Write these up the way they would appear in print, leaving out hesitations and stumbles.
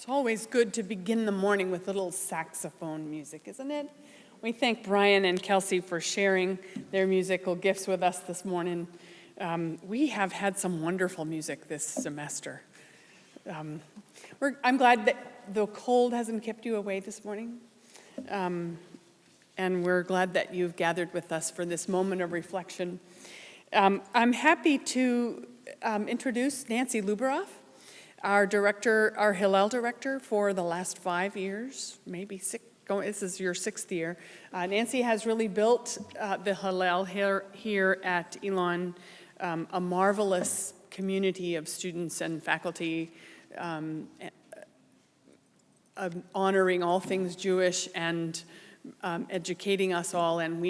It's always good to begin the morning with a little saxophone music, isn't it? We thank Brian and Kelsey for sharing their musical gifts with us this morning. We have had some wonderful music this semester. I'm glad that the cold hasn't kept you away this morning. And we're glad that you've gathered with us for this moment of reflection. I'm happy to introduce Nancy Luberoff, our director, our Hillel Director for the last 5 years, maybe six. This is your 6th year. Nancy has really built the Hillel here at Elon, a marvelous community of students and faculty honoring all things Jewish and educating us all. And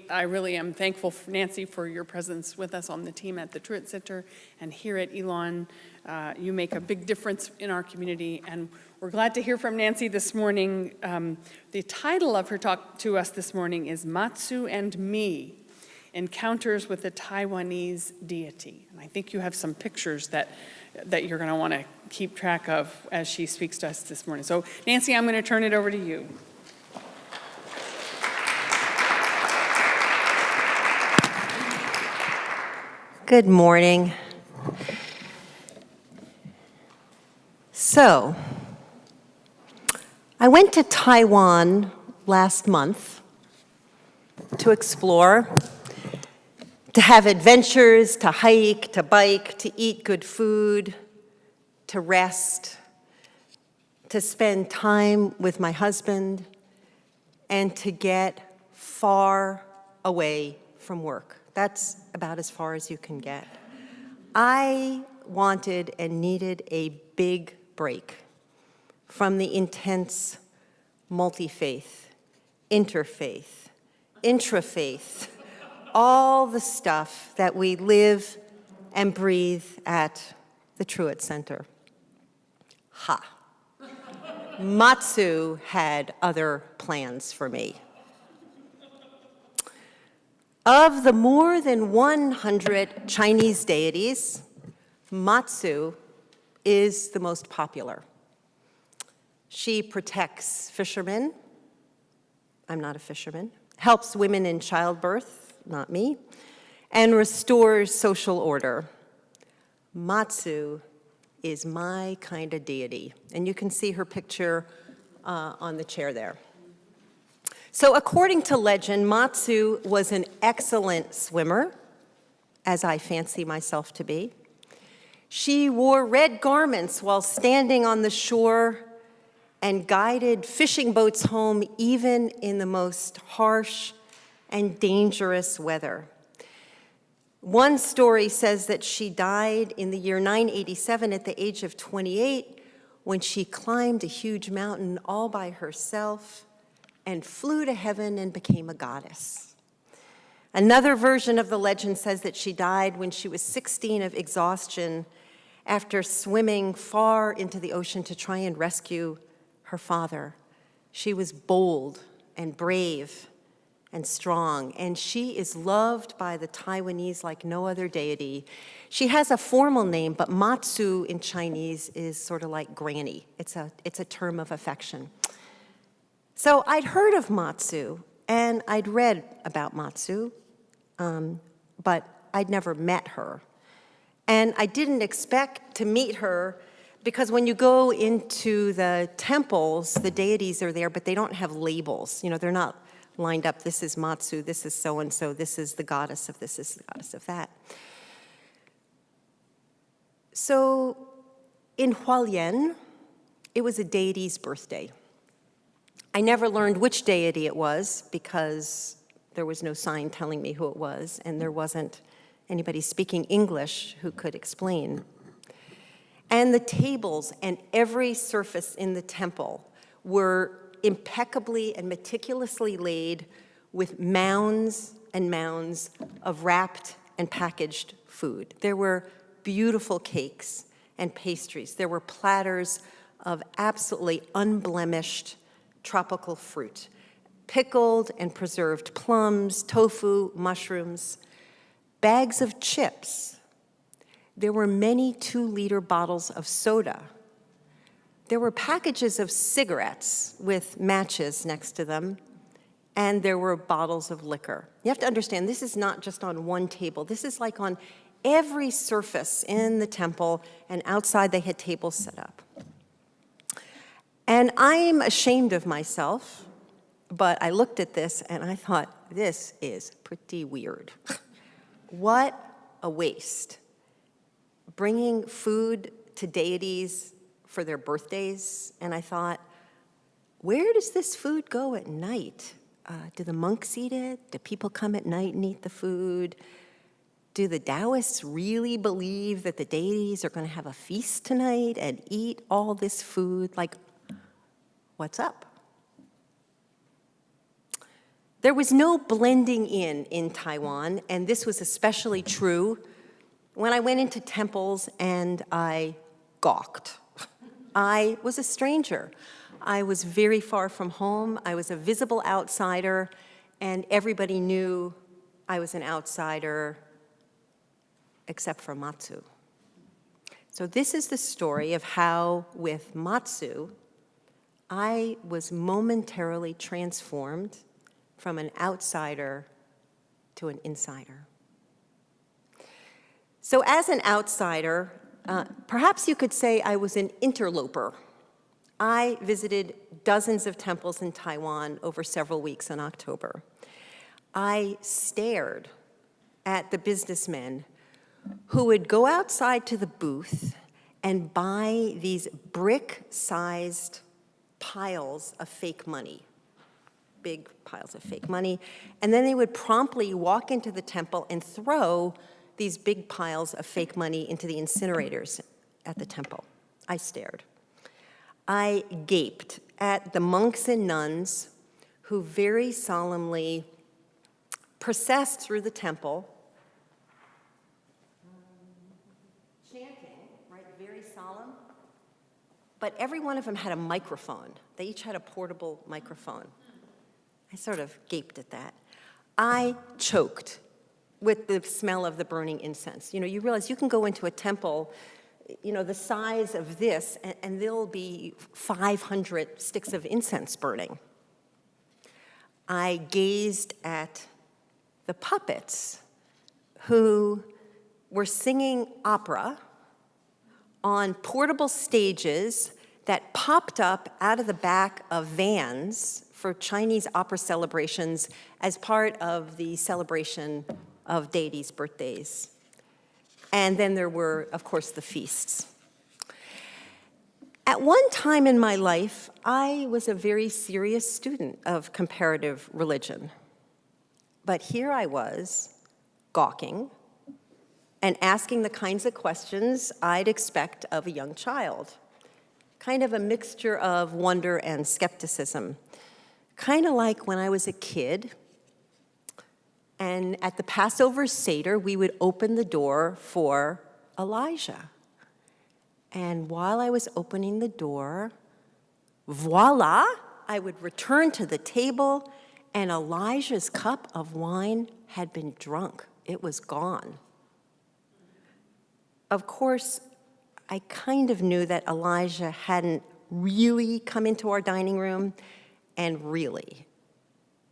I really am thankful, Nancy, for your presence with us on the team at the Truett Center and here at Elon. You make a big difference in our community, and we're glad to hear from Nancy this morning. The title of her talk to us this morning is Matsu Me, Encounters with the Taiwanese Deity. And I think you have some pictures that you're going to want to keep track of as she speaks to us this morning. So, Nancy, I'm going to turn it over to you. Good morning. So, I went to Taiwan last month to explore, to have adventures, to hike, to bike, to eat good food, to rest, to spend time with my husband, and to get far away from work. That's about as far as you can get. I wanted and needed a big break from the intense multi-faith, interfaith, intrafaith, all the stuff that we live and breathe at the Truett Center. Ha! Matsu had other plans for me. Of the more than 100 Chinese deities, Matsu is the most popular. She protects fishermen. I'm not a fisherman. Helps women in childbirth, not me, and restores social order. Matsu is my kind of deity, and you can see her picture on the chair there. So according to legend, Matsu was an excellent swimmer, as I fancy myself to be. She wore red garments while standing on the shore and guided fishing boats home even in the most harsh and dangerous weather. One story says that she died in the year 987 at the age of 28 when she climbed a huge mountain all by herself and flew to heaven and became a goddess. Another version of the legend says that she died when she was 16 of exhaustion after swimming far into the ocean to try and rescue her father. She was bold and brave and strong, and she is loved by the Taiwanese like no other deity. She has a formal name, but Matsu in Chinese is sort of like granny. It's a term of affection. So I'd heard of Matsu, and I'd read about Matsu, but I'd never met her. And I didn't expect to meet her because when you go into the temples, the deities are there, but they don't have labels. You know, they're not lined up, this is Matsu, this is so-and-so, this is the goddess of this is the goddess of that. So in Hualien, it was a deity's birthday. I never learned which deity it was because there was no sign telling me who it was, and there wasn't anybody speaking English who could explain. And the tables and every surface in the temple were impeccably and meticulously laid with mounds and mounds of wrapped and packaged food. There were beautiful cakes and pastries. There were platters of absolutely unblemished tropical fruit, pickled and preserved plums, tofu, mushrooms, bags of chips. There were many 2-liter bottles of soda, there were packages of cigarettes with matches next to them, and there were bottles of liquor. You have to understand, this is not just on one table. This is like on every surface in the temple, and outside they had tables set up. And I'm ashamed of myself, but I looked at this and I thought, this is pretty weird. What a waste. Bringing food to deities for their birthdays, and I thought, where does this food go at night? Do the monks eat it? Do people come at night and eat the food? Do the Taoists really believe that the deities are going to have a feast tonight and eat all this food? Like, what's up? There was no blending in Taiwan, and this was especially true when I went into temples and I gawked. I was a stranger. I was very far from home. I was a visible outsider, and everybody knew I was an outsider except for Matsu. So this is the story of how, with Matsu, I was momentarily transformed from an outsider to an insider. So as an outsider, perhaps you could say I was an interloper. I visited dozens of temples in Taiwan over several weeks in October. I stared at the businessmen who would go outside to the booth and buy these brick-sized piles of fake money, big piles of fake money, and then they would promptly walk into the temple and throw these big piles of fake money into the incinerators at the temple. I stared. I gaped at the monks and nuns who very solemnly processed through the temple, chanting, right, very solemn, but every one of them had a microphone. They each had a portable microphone. I sort of gaped at that. I choked with the smell of the burning incense. You know, you realize you can go into a temple, you know, the size of this, and there'll be 500 sticks of incense burning. I gazed at the puppets who were singing opera on portable stages that popped up out of the back of vans for Chinese opera celebrations as part of the celebration of deities' birthdays. And then there were, of course, the feasts. At one time in my life, I was a very serious student of comparative religion. But here I was, gawking, and asking the kinds of questions I'd expect of a young child. Kind of a mixture of wonder and skepticism. Kind of like when I was a kid, and at the Passover Seder, we would open the door for Elijah. And while I was opening the door, voila, I would return to the table, and Elijah's cup of wine had been drunk. It was gone. Of course, I kind of knew that Elijah hadn't really come into our dining room, and really,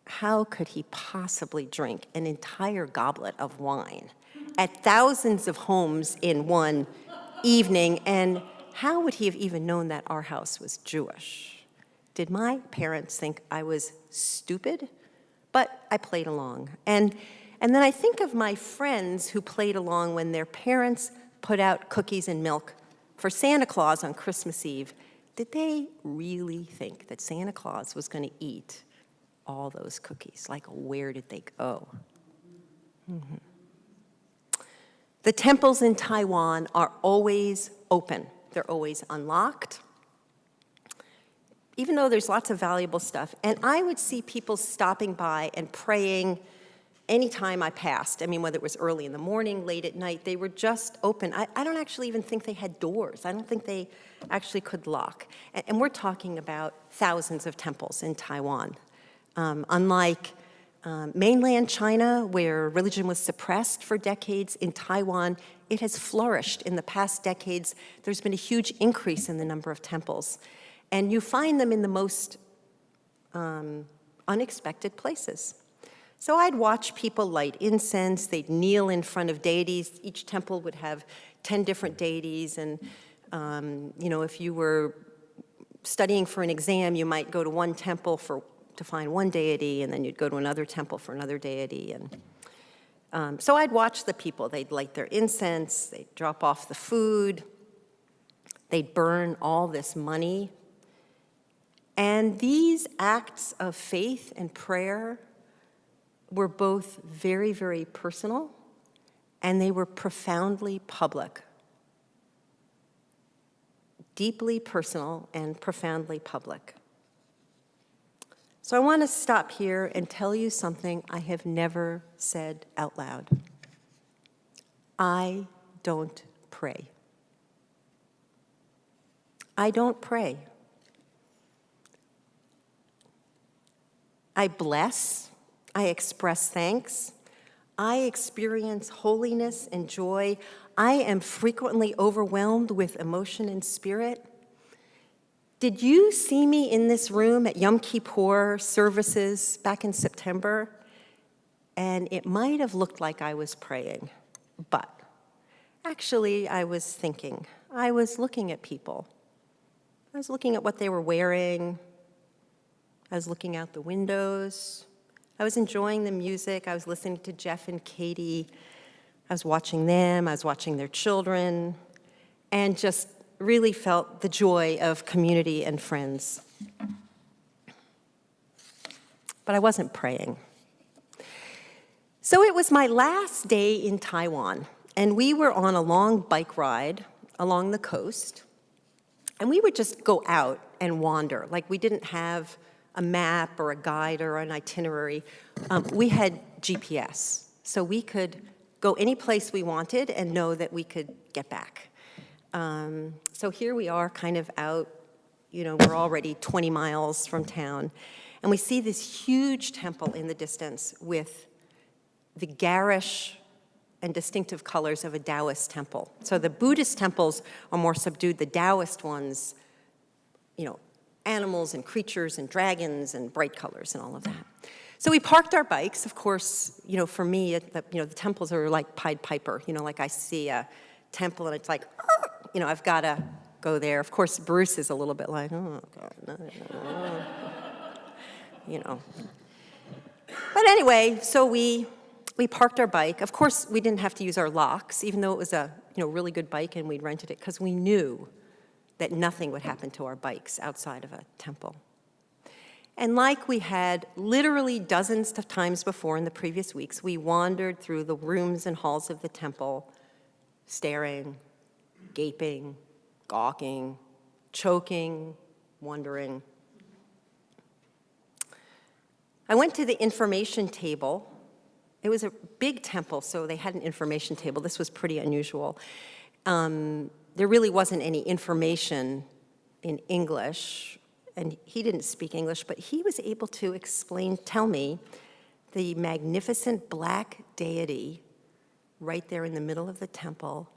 how could he possibly drink an entire goblet of wine at thousands of homes in one evening? And how would he have even known that our house was Jewish? Did my parents think I was stupid? But I played along. And then I think of my friends who played along when their parents put out cookies and milk for Santa Claus on Christmas Eve. Did they really think that Santa Claus was going to eat all those cookies? Like, where did they go? Mm-hmm. The temples in Taiwan are always open. They're always unlocked, even though there's lots of valuable stuff. And I would see people stopping by and praying anytime I passed. I mean, whether it was early in the morning, late at night, they were just open. I don't actually even think they had doors. I don't think they actually could lock. And we're talking about thousands of temples in Taiwan. Unlike mainland China, where religion was suppressed for decades. In Taiwan, it has flourished. In the past decades, there's been a huge increase in the number of temples. And you find them in the most unexpected places. So I'd watch people light incense, they'd kneel in front of deities. Each temple would have 10 different deities, and if you were studying for an exam, you might go to one temple to find one deity, and then you'd go to another temple for another deity. And so I'd watch the people. They'd light their incense, they'd drop off the food, they'd burn all this money. And these acts of faith and prayer were both very, very personal, and they were profoundly public. Deeply personal and profoundly public. So I want to stop here and tell you something I have never said out loud. I don't pray. I don't pray. I bless, I express thanks, I experience holiness and joy. I am frequently overwhelmed with emotion and spirit. Did you see me in this room at Yom Kippur services back in September? And it might have looked like I was praying, but actually I was thinking. I was looking at people. I was looking at what they were wearing. I was looking out the windows. I was enjoying the music. I was listening to Jeff and Katie. I was watching them. I was watching their children, and just really felt the joy of community and friends. But I wasn't praying. So it was my last day in Taiwan, and we were on a long bike ride along the coast, and we would just go out and wander. Like, we didn't have a map or a guide or an itinerary. We had GPS, so we could go any place we wanted and know that we could get back. So here we are, kind of out, we're already 20 miles from town, and we see this huge temple in the distance with the garish and distinctive colors of a Taoist temple. So the Buddhist temples are more subdued. The Taoist ones, animals and creatures and dragons and bright colors and all of that. So we parked our bikes. Of course, for me, the temples are like Pied Piper. Like, I see a temple and it's like, I've got to go there. Of course, Bruce is a little bit like, oh, God, no. But anyway, so we parked our bike. Of course, we didn't have to use our locks, even though it was a really good bike and we'd rented it, because we knew that nothing would happen to our bikes outside of a temple. And like we had literally dozens of times before in the previous weeks, we wandered through the rooms and halls of the temple, staring, gaping, gawking, choking, wondering. I went to the information table. It was a big temple, so they had an information table. This was pretty unusual. There really wasn't any information in English, and he didn't speak English, but he was able to tell me the magnificent black deity right there in the middle of the temple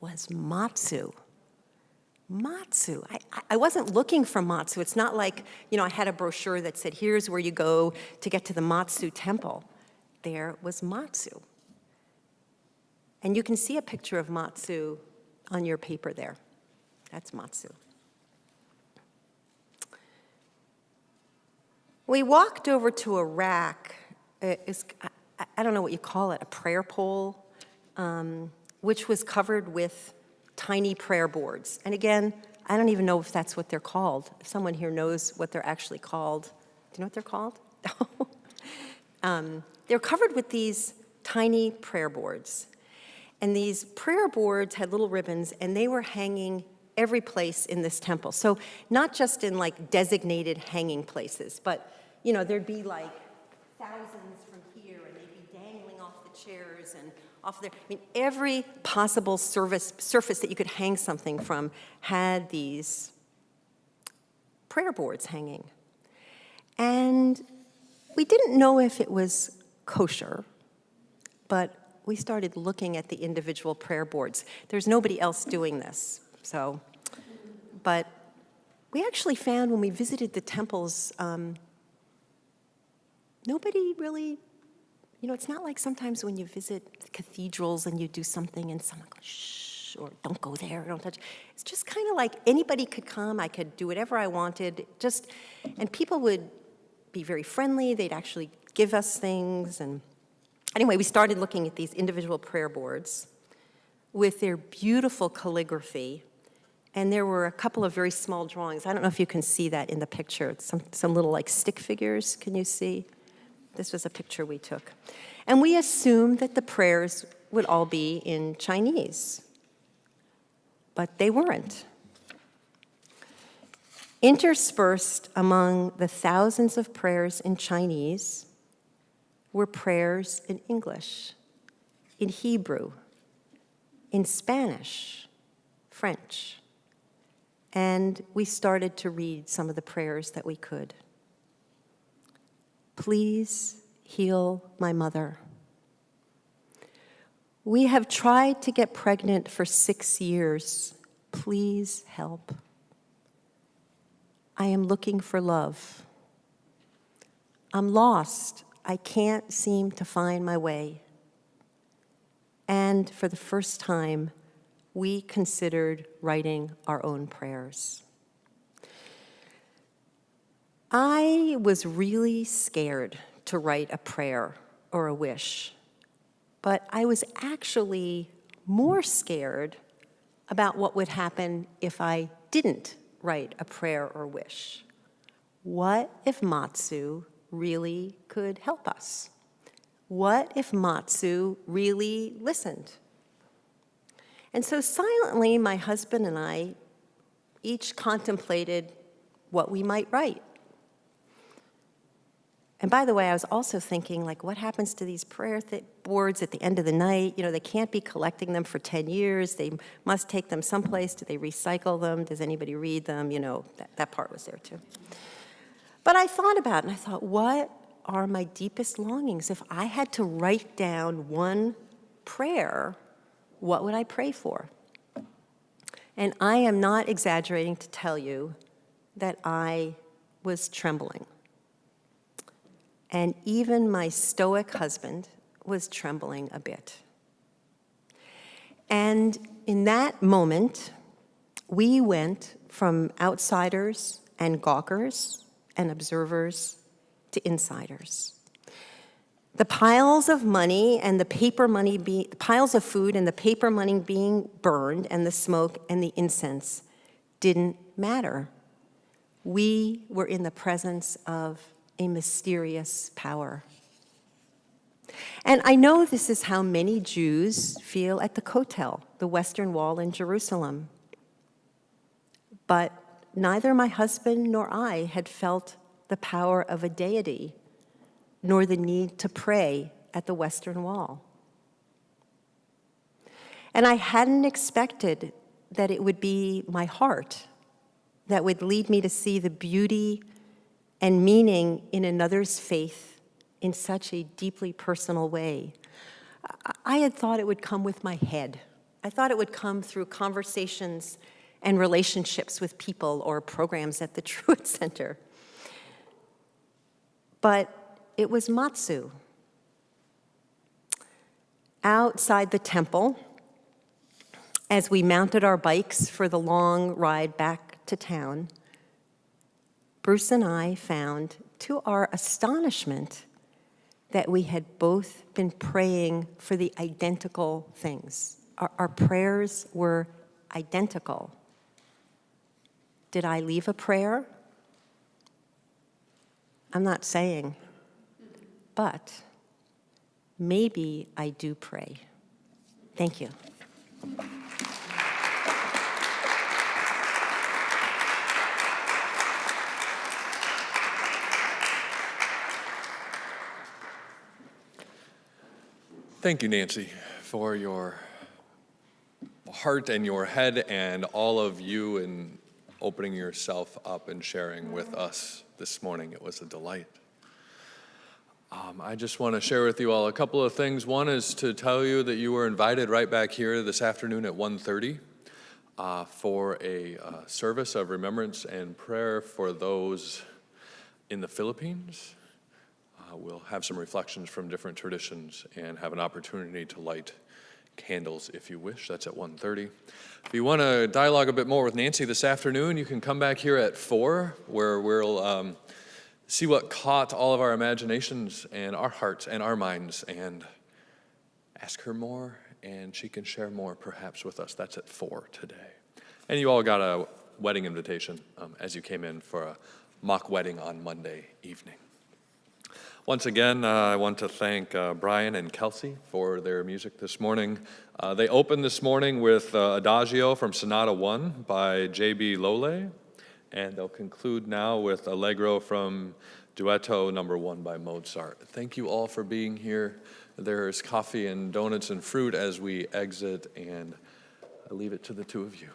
was Matsu. Matsu. I wasn't looking for Matsu. It's not like, I had a brochure that said, here's where you go to get to the Matsu temple. There was Matsu. And you can see a picture of Matsu on your paper there. That's Matsu. We walked over to a rack. I don't know what you call it, a prayer pole, which was covered with tiny prayer boards. And again, I don't even know if that's what they're called. If someone here knows what they're actually called. Do you know what they're called? They're covered with these tiny prayer boards. And these prayer boards had little ribbons, and they were hanging every place in this temple. So not just in like designated hanging places, but there'd be like thousands from here, and they'd be dangling off the chairs and off there. Every possible surface that you could hang something from had these prayer boards hanging. And we didn't know if it was kosher, but we started looking at the individual prayer boards. There's nobody else doing this, so. But we actually found when we visited the temples, nobody really, it's not like sometimes when you visit cathedrals and you do something and someone goes, shh, or don't go there, don't touch. It's just kind of like anybody could come, I could do whatever I wanted, and people would be very friendly, they'd actually give us things, and anyway, we started looking at these individual prayer boards with their beautiful calligraphy, and there were a couple of very small drawings. I don't know if you can see that in the picture. It's some little like stick figures, can you see? This was a picture we took. And we assumed that the prayers would all be in Chinese, but they weren't. Interspersed among the thousands of prayers in Chinese were prayers in English, in Hebrew, in Spanish, French, and we started to read some of the prayers that we could. Please heal my mother. We have tried to get pregnant for 6 years. Please help. I am looking for love. I'm lost. I can't seem to find my way. And for the first time, we considered writing our own prayers. I was really scared to write a prayer or a wish, but I was actually more scared about what would happen if I didn't write a prayer or wish. What if Matsu really could help us? What if Matsu really listened? And so silently, my husband and I each contemplated what we might write. And by the way, I was also thinking, like, what happens to these prayer boards at the end of the night? They can't be collecting them for 10 years. They must take them someplace. Do they recycle them? Does anybody read them? That part was there too. But I thought about it, and I thought, what are my deepest longings? If I had to write down one prayer, what would I pray for? And I am not exaggerating to tell you that I was trembling. And even my stoic husband was trembling a bit. And in that moment, we went from outsiders and gawkers and observers to insiders. The piles of money and the piles of food and the paper money being burned and the smoke and the incense didn't matter. We were in the presence of a mysterious power. And I know this is how many Jews feel at the Kotel, the Western Wall in Jerusalem. But neither my husband nor I had felt the power of a deity, nor the need to pray at the Western Wall. And I hadn't expected that it would be my heart that would lead me to see the beauty and meaning in another's faith in such a deeply personal way. I had thought it would come with my head. I thought it would come through conversations and relationships with people or programs at the Truett Center. But it was Matsu. Outside the temple, as we mounted our bikes for the long ride back to town, Bruce and I found, to our astonishment, that we had both been praying for the identical things. Our prayers were identical. Did I leave a prayer? I'm not saying, but maybe I do pray. Thank you. Thank you, Nancy, for your heart and your head and all of you in opening yourself up and sharing with us this morning. It was a delight. I just want to share with you all a couple of things. One is to tell you that you were invited right back here this afternoon at 1:30 for a service of remembrance and prayer for those in the Philippines. We'll have some reflections from different traditions and have an opportunity to light candles if you wish. That's at 1:30. If you want to dialogue a bit more with Nancy this afternoon, you can come back here at 4, where we'll see what caught all of our imaginations and our hearts and our minds, and ask her more, and she can share more perhaps with us. That's at 4 today. And you all got a wedding invitation as you came in for a mock wedding on Monday evening. Once again, I want to thank Brian and Kelsey for their music this morning. They opened this morning with Adagio from Sonata 1 by J.B. Lole, and they'll conclude now with Allegro from Duetto number 1 by Mozart. Thank you all for being here. There's coffee and donuts and fruit as we exit, and I leave it to the two of you.